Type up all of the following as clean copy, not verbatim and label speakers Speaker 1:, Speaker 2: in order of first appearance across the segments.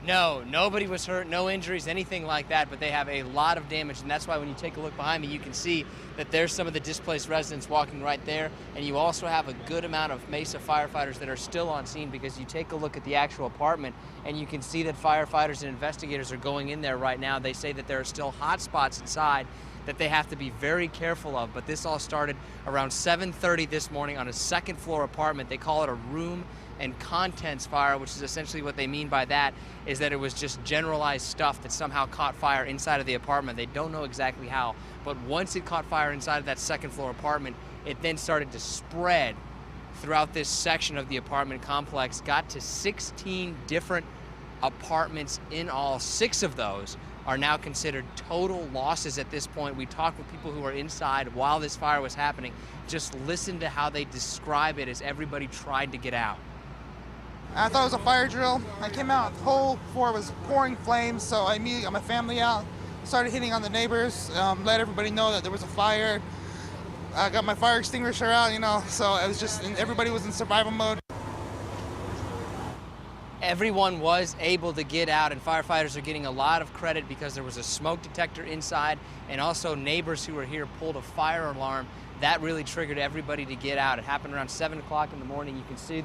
Speaker 1: No, nobody was hurt, no injuries, anything like that, but they have a lot of damage, and that's why when you take a look behind me, you can see that there's some of the displaced residents walking right there, and you also have a good amount of Mesa firefighters that are still on scene, because you take a look at the actual apartment, and you can see that firefighters and investigators are going in there right now. They say that there are still hot spots inside that they have to be very careful of, but this all started around 7:30 this morning on a second floor apartment. They call it a room and contents fire, which is essentially what they mean by that is that it was just generalized stuff that somehow caught fire inside of the apartment. They don't know exactly how, but once it caught fire inside of that second floor apartment, it then started to spread throughout this section of the apartment complex, got to 16 different apartments in all. 6 of those are now considered total losses at this point. We talked with people who were inside while this fire was happening. Just listen to how they describe it as everybody tried to get out.
Speaker 2: I thought it was a fire drill. I came out, the whole floor was pouring flames, so I immediately got my family out, started hitting on the neighbors, let everybody know that there was a fire. I got my fire extinguisher out, so it was just, everybody was in survival mode.
Speaker 1: Everyone was able to get out, and firefighters are getting a lot of credit because there was a smoke detector inside, and also neighbors who were here pulled a fire alarm. That really triggered everybody to get out. It happened around 7 o'clock in the morning. You can see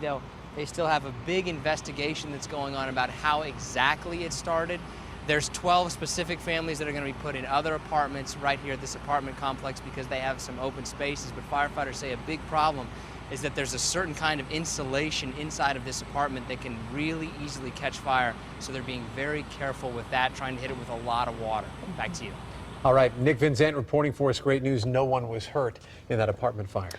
Speaker 1: they still have a big investigation that's going on about how exactly it started. There's 12 specific families that are going to be put in other apartments right here at this apartment complex because they have some open spaces, but firefighters say a big problem is that there's a certain kind of insulation inside of this apartment that can really easily catch fire, so they're being very careful with that, trying to hit it with a lot of water. Back to you.
Speaker 3: All right, Nick Vincent reporting for us. Great news. No one was hurt in that apartment fire.